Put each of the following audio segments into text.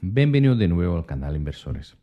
Bienvenido de nuevo al canal Inversores.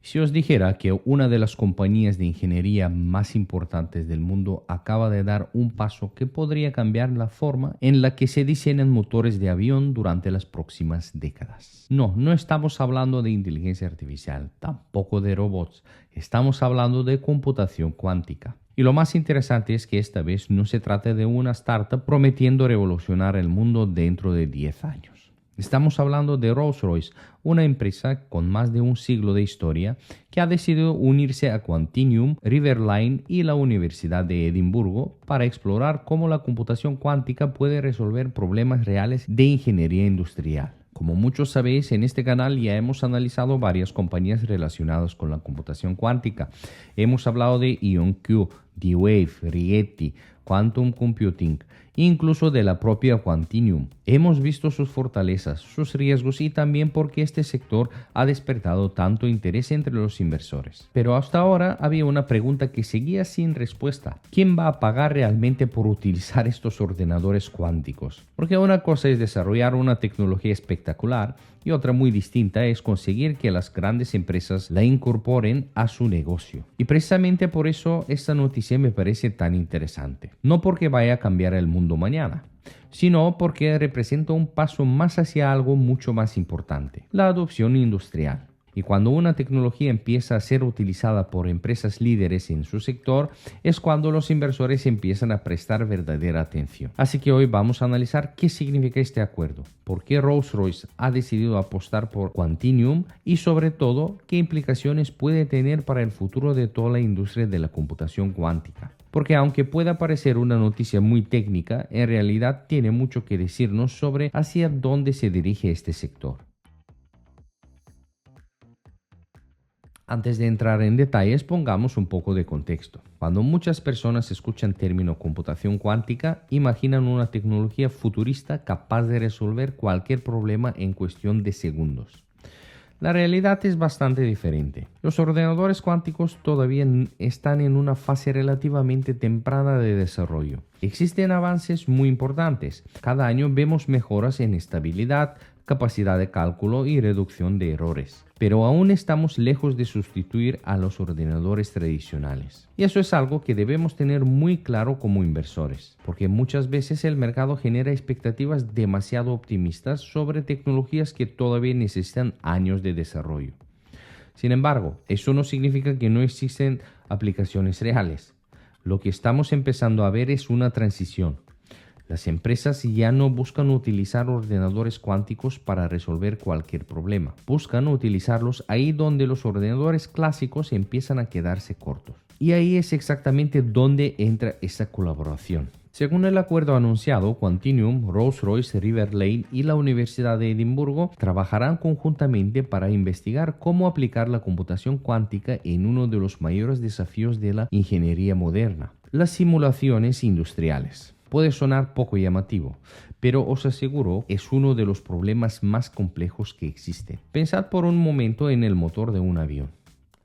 Si os dijera que una de las compañías de ingeniería más importantes del mundo acaba de dar un paso que podría cambiar la forma en la que se diseñan motores de avión durante las próximas décadas. No estamos hablando de inteligencia artificial, tampoco de robots, estamos hablando de computación cuántica. Y lo más interesante es que esta vez no se trata de una startup prometiendo revolucionar el mundo dentro de 10 años. Estamos hablando de Rolls-Royce, una empresa con más de un siglo de historia que ha decidido unirse a Quantinuum, Riverline y la Universidad de Edimburgo para explorar cómo la computación cuántica puede resolver problemas reales de ingeniería industrial. Como muchos sabéis, en este canal ya hemos analizado varias compañías relacionadas con la computación cuántica. Hemos hablado de IonQ, D-Wave, Rigetti, Quantum Computing, incluso de la propia Quantinuum. Hemos visto sus fortalezas, sus riesgos y también por qué este sector ha despertado tanto interés entre los inversores. Pero hasta ahora había una pregunta que seguía sin respuesta. ¿Quién va a pagar realmente por utilizar estos ordenadores cuánticos? Porque una cosa es desarrollar una tecnología espectacular y otra muy distinta es conseguir que las grandes empresas la incorporen a su negocio. Y precisamente por eso esta noticia me parece tan interesante. No porque vaya a cambiar el mundo mañana, sino porque representa un paso más hacia algo mucho más importante, la adopción industrial. Y cuando una tecnología empieza a ser utilizada por empresas líderes en su sector, es cuando los inversores empiezan a prestar verdadera atención. Así que hoy vamos a analizar qué significa este acuerdo, por qué Rolls-Royce ha decidido apostar por Quantinuum y sobre todo qué implicaciones puede tener para el futuro de toda la industria de la computación cuántica. Porque aunque pueda parecer una noticia muy técnica, en realidad tiene mucho que decirnos sobre hacia dónde se dirige este sector. Antes de entrar en detalles, pongamos un poco de contexto. Cuando muchas personas escuchan el término computación cuántica, imaginan una tecnología futurista capaz de resolver cualquier problema en cuestión de segundos. La realidad es bastante diferente. Los ordenadores cuánticos todavía están en una fase relativamente temprana de desarrollo. Existen avances muy importantes. Cada año vemos mejoras en estabilidad, capacidad de cálculo y reducción de errores. Pero aún estamos lejos de sustituir a los ordenadores tradicionales. Y eso es algo que debemos tener muy claro como inversores, porque muchas veces el mercado genera expectativas demasiado optimistas sobre tecnologías que todavía necesitan años de desarrollo. Sin embargo, eso no significa que no existen aplicaciones reales. Lo que estamos empezando a ver es una transición. Las empresas ya no buscan utilizar ordenadores cuánticos para resolver cualquier problema. Buscan utilizarlos ahí donde los ordenadores clásicos empiezan a quedarse cortos. Y ahí es exactamente donde entra esta colaboración. Según el acuerdo anunciado, Quantinuum, Rolls-Royce, Riverline y la Universidad de Edimburgo trabajarán conjuntamente para investigar cómo aplicar la computación cuántica en uno de los mayores desafíos de la ingeniería moderna, las simulaciones industriales. Puede sonar poco llamativo, pero os aseguro es uno de los problemas más complejos que existen. Pensad por un momento en el motor de un avión.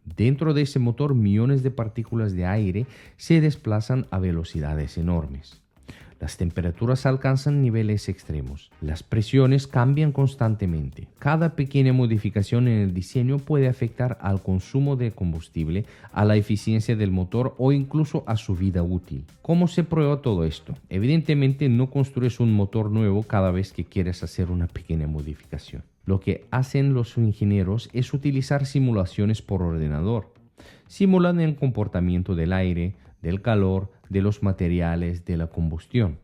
Dentro de ese motor, millones de partículas de aire se desplazan a velocidades enormes. Las temperaturas alcanzan niveles extremos. Las presiones cambian constantemente. Cada pequeña modificación en el diseño puede afectar al consumo de combustible, a la eficiencia del motor o incluso a su vida útil. ¿Cómo se prueba todo esto? Evidentemente no construyes un motor nuevo cada vez que quieres hacer una pequeña modificación. Lo que hacen los ingenieros es utilizar simulaciones por ordenador. Simulan el comportamiento del aire, del calor, de los materiales, de la combustión.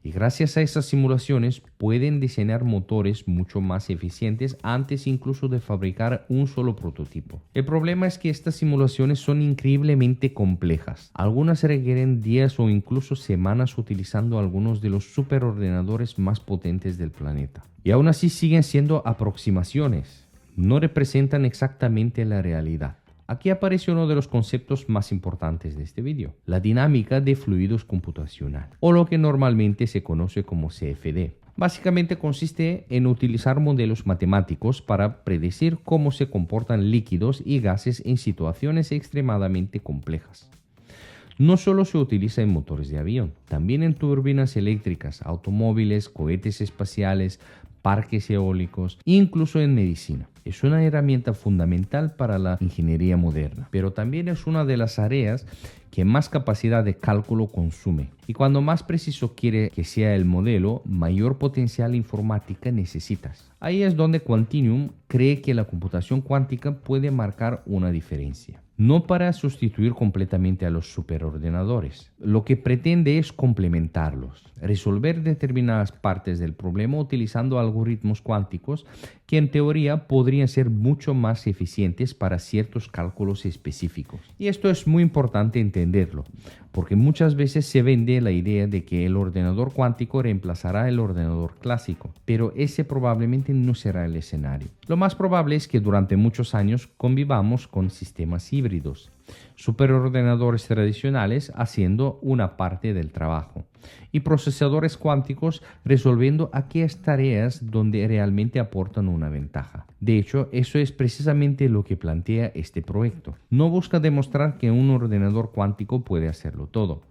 Y gracias a esas simulaciones pueden diseñar motores mucho más eficientes antes incluso de fabricar un solo prototipo. El problema es que estas simulaciones son increíblemente complejas. Algunas requieren días o incluso semanas utilizando algunos de los superordenadores más potentes del planeta. Y aún así siguen siendo aproximaciones. No representan exactamente la realidad. Aquí aparece uno de los conceptos más importantes de este vídeo, la dinámica de fluidos computacional, o lo que normalmente se conoce como CFD. Básicamente consiste en utilizar modelos matemáticos para predecir cómo se comportan líquidos y gases en situaciones extremadamente complejas. No solo se utiliza en motores de avión, también en turbinas eléctricas, automóviles, cohetes espaciales, parques eólicos, incluso en medicina. Es una herramienta fundamental para la ingeniería moderna, pero también es una de las áreas que más capacidad de cálculo consume. Y cuando más preciso quiere que sea el modelo, mayor potencial informática necesitas. Ahí es donde Quantinuum cree que la computación cuántica puede marcar una diferencia. No para sustituir completamente a los superordenadores. Lo que pretende es complementarlos, resolver determinadas partes del problema utilizando algoritmos cuánticos que en teoría podrían ser mucho más eficientes para ciertos cálculos específicos. Y esto es muy importante entenderlo, porque muchas veces se vende la idea de que el ordenador cuántico reemplazará el ordenador clásico, pero ese probablemente no será el escenario. Lo más probable es que durante muchos años convivamos con sistemas híbridos, superordenadores tradicionales haciendo una parte del trabajo y procesadores cuánticos resolviendo aquellas tareas donde realmente aportan una ventaja. De hecho, eso es precisamente lo que plantea este proyecto. No busca demostrar que un ordenador cuántico puede hacerlo todo.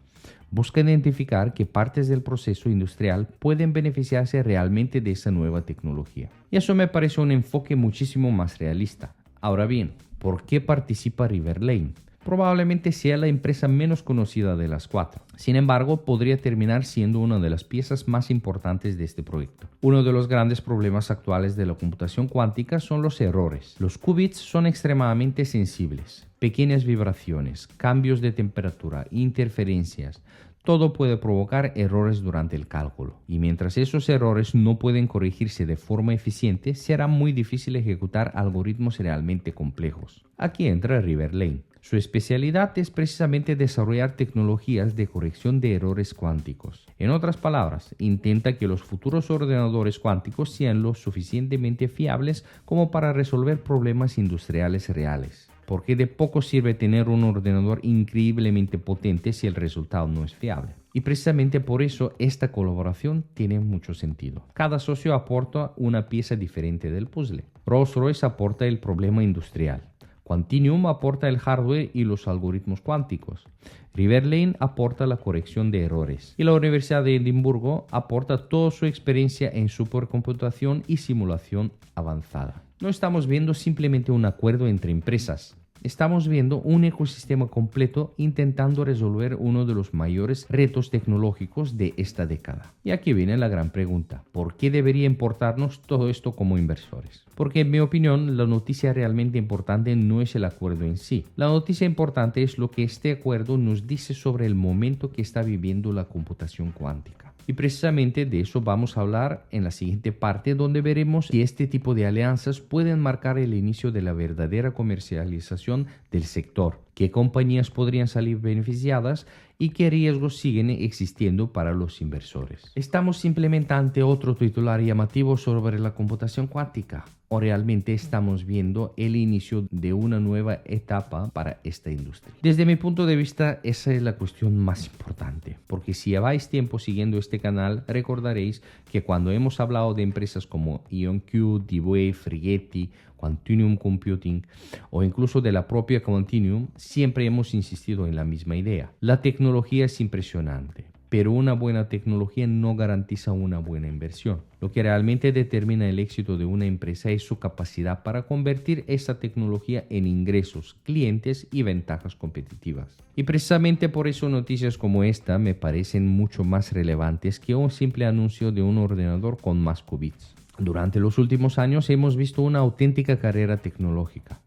Busca identificar qué partes del proceso industrial pueden beneficiarse realmente de esa nueva tecnología. Y eso me parece un enfoque muchísimo más realista. Ahora bien, ¿por qué participa Riverlane? Probablemente sea la empresa menos conocida de las cuatro. Sin embargo, podría terminar siendo una de las piezas más importantes de este proyecto. Uno de los grandes problemas actuales de la computación cuántica son los errores. Los qubits son extremadamente sensibles. Pequeñas vibraciones, cambios de temperatura, interferencias, todo puede provocar errores durante el cálculo. Y mientras esos errores no pueden corregirse de forma eficiente, será muy difícil ejecutar algoritmos realmente complejos. Aquí entra Riverlane. Su especialidad es precisamente desarrollar tecnologías de corrección de errores cuánticos. En otras palabras, intenta que los futuros ordenadores cuánticos sean lo suficientemente fiables como para resolver problemas industriales reales. Porque de poco sirve tener un ordenador increíblemente potente si el resultado no es fiable. Y precisamente por eso esta colaboración tiene mucho sentido. Cada socio aporta una pieza diferente del puzzle. Rolls-Royce aporta el problema industrial. Quantinuum aporta el hardware y los algoritmos cuánticos. Riverlane aporta la corrección de errores. Y la Universidad de Edimburgo aporta toda su experiencia en supercomputación y simulación avanzada. No estamos viendo simplemente un acuerdo entre empresas. Estamos viendo un ecosistema completo intentando resolver uno de los mayores retos tecnológicos de esta década. Y aquí viene la gran pregunta: ¿por qué debería importarnos todo esto como inversores? Porque en mi opinión la noticia realmente importante no es el acuerdo en sí. La noticia importante es lo que este acuerdo nos dice sobre el momento que está viviendo la computación cuántica. Y precisamente de eso vamos a hablar en la siguiente parte, donde veremos que este tipo de alianzas pueden marcar el inicio de la verdadera comercialización del sector, qué compañías podrían salir beneficiadas y qué riesgos siguen existiendo para los inversores. ¿Estamos simplemente ante otro titular llamativo sobre la computación cuántica? ¿O realmente estamos viendo el inicio de una nueva etapa para esta industria? Desde mi punto de vista, esa es la cuestión más importante, porque si lleváis tiempo siguiendo este canal, recordaréis que cuando hemos hablado de empresas como IonQ, D-Wave, Rigetti, Quantinuum Computing o incluso de la propia Quantinuum, siempre hemos insistido en la misma idea. La tecnología es impresionante, pero una buena tecnología no garantiza una buena inversión. Lo que realmente determina el éxito de una empresa es su capacidad para convertir esa tecnología en ingresos, clientes y ventajas competitivas. Y precisamente por eso noticias como esta me parecen mucho más relevantes que un simple anuncio de un ordenador con más qubits. Durante los últimos años hemos visto una auténtica carrera tecnológica.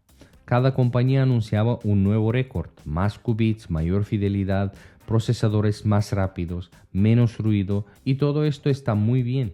Cada compañía anunciaba un nuevo récord: más qubits, mayor fidelidad, procesadores más rápidos, menos ruido, y todo esto está muy bien.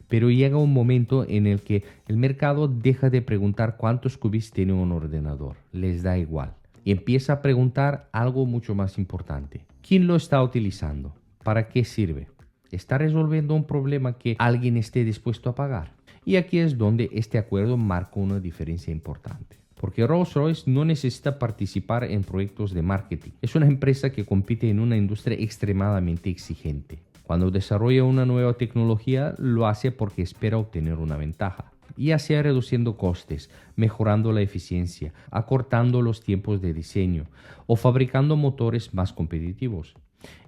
Pero llega un momento en el que el mercado deja de preguntar cuántos qubits tiene un ordenador, les da igual, y empieza a preguntar algo mucho más importante: ¿quién lo está utilizando? ¿Para qué sirve? ¿Está resolviendo un problema que alguien esté dispuesto a pagar? Y aquí es donde este acuerdo marca una diferencia importante. Porque Rolls-Royce no necesita participar en proyectos de marketing. Es una empresa que compite en una industria extremadamente exigente. Cuando desarrolla una nueva tecnología, lo hace porque espera obtener una ventaja. Ya sea reduciendo costes, mejorando la eficiencia, acortando los tiempos de diseño o fabricando motores más competitivos.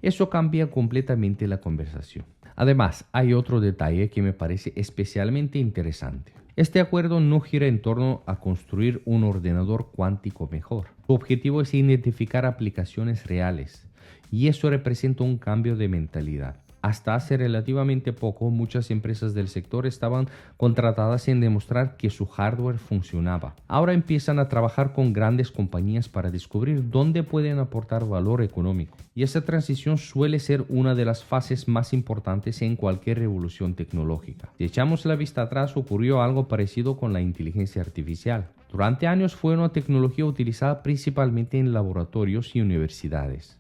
Eso cambia completamente la conversación. Además, hay otro detalle que me parece especialmente interesante. Este acuerdo no gira en torno a construir un ordenador cuántico mejor. Su objetivo es identificar aplicaciones reales, y eso representa un cambio de mentalidad. Hasta hace relativamente poco, muchas empresas del sector estaban contratadas en demostrar que su hardware funcionaba. Ahora empiezan a trabajar con grandes compañías para descubrir dónde pueden aportar valor económico. Y esa transición suele ser una de las fases más importantes en cualquier revolución tecnológica. Si echamos la vista atrás, ocurrió algo parecido con la inteligencia artificial. Durante años fue una tecnología utilizada principalmente en laboratorios y universidades.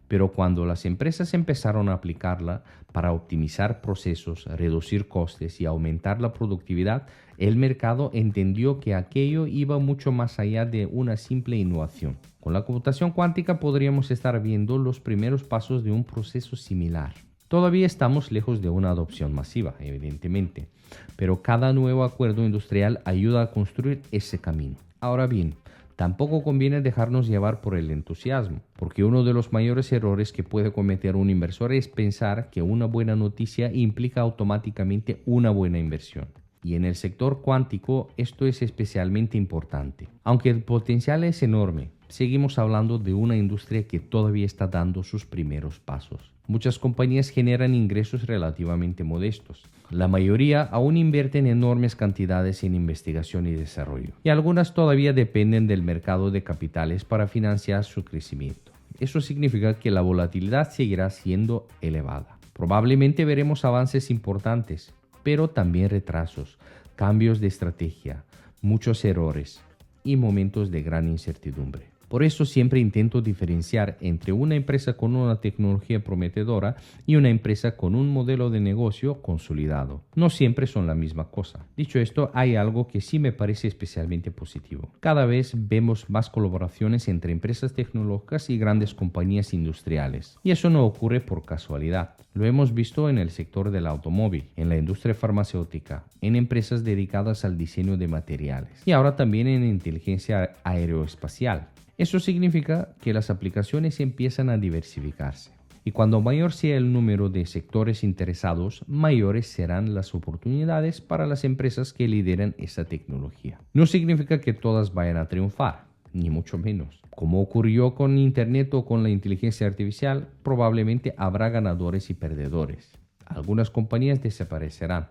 Pero cuando las empresas empezaron a aplicarla para optimizar procesos, reducir costes y aumentar la productividad, el mercado entendió que aquello iba mucho más allá de una simple innovación. Con la computación cuántica podríamos estar viendo los primeros pasos de un proceso similar. Todavía estamos lejos de una adopción masiva, evidentemente, pero cada nuevo acuerdo industrial ayuda a construir ese camino. Ahora bien, tampoco conviene dejarnos llevar por el entusiasmo, porque uno de los mayores errores que puede cometer un inversor es pensar que una buena noticia implica automáticamente una buena inversión. Y en el sector cuántico esto es especialmente importante. Aunque el potencial es enorme, seguimos hablando de una industria que todavía está dando sus primeros pasos. Muchas compañías generan ingresos relativamente modestos. La mayoría aún invierten enormes cantidades en investigación y desarrollo, y algunas todavía dependen del mercado de capitales para financiar su crecimiento. Eso significa que la volatilidad seguirá siendo elevada. Probablemente veremos avances importantes, pero también retrasos, cambios de estrategia, muchos errores y momentos de gran incertidumbre. Por eso siempre intento diferenciar entre una empresa con una tecnología prometedora y una empresa con un modelo de negocio consolidado. No siempre son la misma cosa. Dicho esto, hay algo que sí me parece especialmente positivo. Cada vez vemos más colaboraciones entre empresas tecnológicas y grandes compañías industriales. Y eso no ocurre por casualidad. Lo hemos visto en el sector del automóvil, en la industria farmacéutica, en empresas dedicadas al diseño de materiales y ahora también en inteligencia aeroespacial. Eso significa que las aplicaciones empiezan a diversificarse. Y cuando mayor sea el número de sectores interesados, mayores serán las oportunidades para las empresas que lideran esa tecnología. No significa que todas vayan a triunfar, ni mucho menos. Como ocurrió con Internet o con la inteligencia artificial, probablemente habrá ganadores y perdedores. Algunas compañías desaparecerán,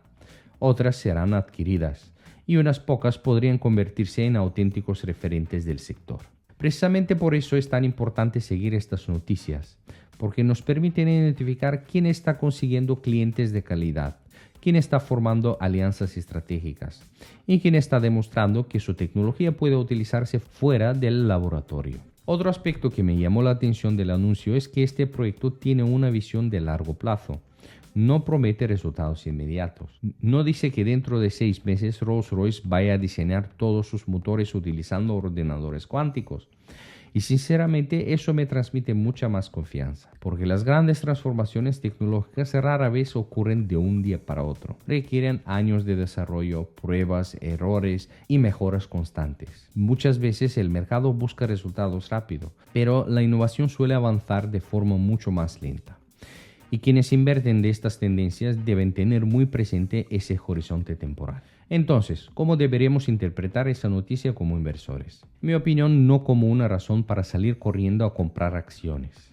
otras serán adquiridas, y unas pocas podrían convertirse en auténticos referentes del sector. Precisamente por eso es tan importante seguir estas noticias, porque nos permiten identificar quién está consiguiendo clientes de calidad, quién está formando alianzas estratégicas y quién está demostrando que su tecnología puede utilizarse fuera del laboratorio. Otro aspecto que me llamó la atención del anuncio es que este proyecto tiene una visión de largo plazo. No promete resultados inmediatos. No dice que dentro de 6 meses Rolls-Royce vaya a diseñar todos sus motores utilizando ordenadores cuánticos. Y sinceramente eso me transmite mucha más confianza, porque las grandes transformaciones tecnológicas rara vez ocurren de un día para otro. Requieren años de desarrollo, pruebas, errores y mejoras constantes. Muchas veces el mercado busca resultados rápido, pero la innovación suele avanzar de forma mucho más lenta. Y quienes invierten de estas tendencias deben tener muy presente ese horizonte temporal. Entonces, ¿cómo deberíamos interpretar esa noticia como inversores? En mi opinión, no como una razón para salir corriendo a comprar acciones,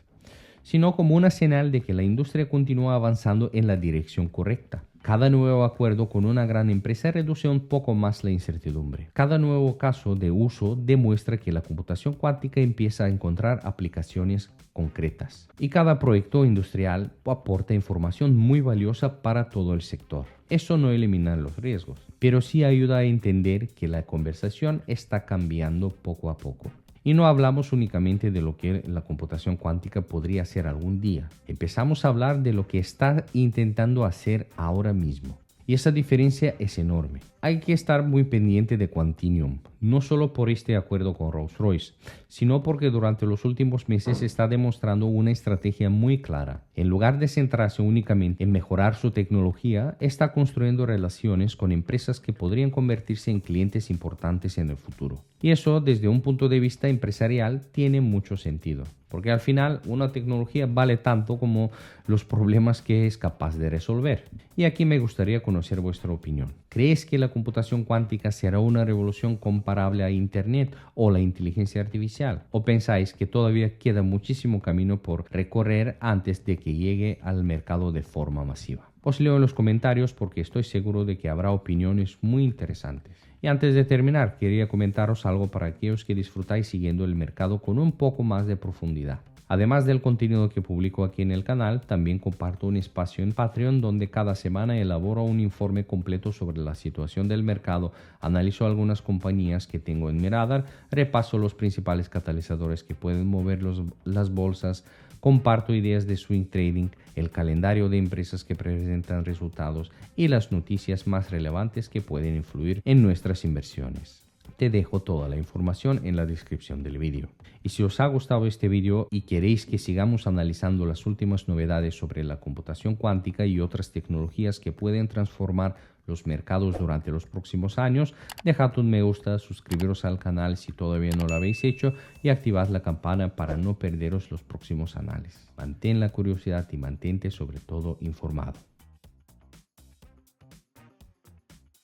sino como una señal de que la industria continúa avanzando en la dirección correcta. Cada nuevo acuerdo con una gran empresa reduce un poco más la incertidumbre. Cada nuevo caso de uso demuestra que la computación cuántica empieza a encontrar aplicaciones concretas. Y cada proyecto industrial aporta información muy valiosa para todo el sector. Eso no elimina los riesgos, pero sí ayuda a entender que la conversación está cambiando poco a poco. Y no hablamos únicamente de lo que la computación cuántica podría hacer algún día. Empezamos a hablar de lo que está intentando hacer ahora mismo. Y esa diferencia es enorme. hay que estar muy pendiente de Quantinuum, no solo por este acuerdo con Rolls-Royce, sino porque durante los últimos meses está demostrando una estrategia muy clara. En lugar de centrarse únicamente en mejorar su tecnología, está construyendo relaciones con empresas que podrían convertirse en clientes importantes en el futuro. Y eso, desde un punto de vista empresarial, tiene mucho sentido, porque al final una tecnología vale tanto como los problemas que es capaz de resolver. Y aquí me gustaría conocer vuestra opinión. ¿Crees que la computación cuántica será una revolución comparable a Internet o la inteligencia artificial? ¿O pensáis que todavía queda muchísimo camino por recorrer antes de que llegue al mercado de forma masiva? Os leo en los comentarios porque estoy seguro de que habrá opiniones muy interesantes. Y antes de terminar, quería comentaros algo para aquellos que disfrutáis siguiendo el mercado con un poco más de profundidad. Además del contenido que publico aquí en el canal, también comparto un espacio en Patreon donde cada semana elaboro un informe completo sobre la situación del mercado, analizo algunas compañías que tengo en mi radar, repaso los principales catalizadores que pueden mover las bolsas, comparto ideas de swing trading, el calendario de empresas que presentan resultados y las noticias más relevantes que pueden influir en nuestras inversiones. Te dejo toda la información en la descripción del vídeo. Y si os ha gustado este vídeo y queréis que sigamos analizando las últimas novedades sobre la computación cuántica y otras tecnologías que pueden transformar los mercados durante los próximos años, dejad un me gusta, suscribiros al canal si todavía no lo habéis hecho y activad la campana para no perderos los próximos análisis. Mantén la curiosidad y mantente sobre todo informado.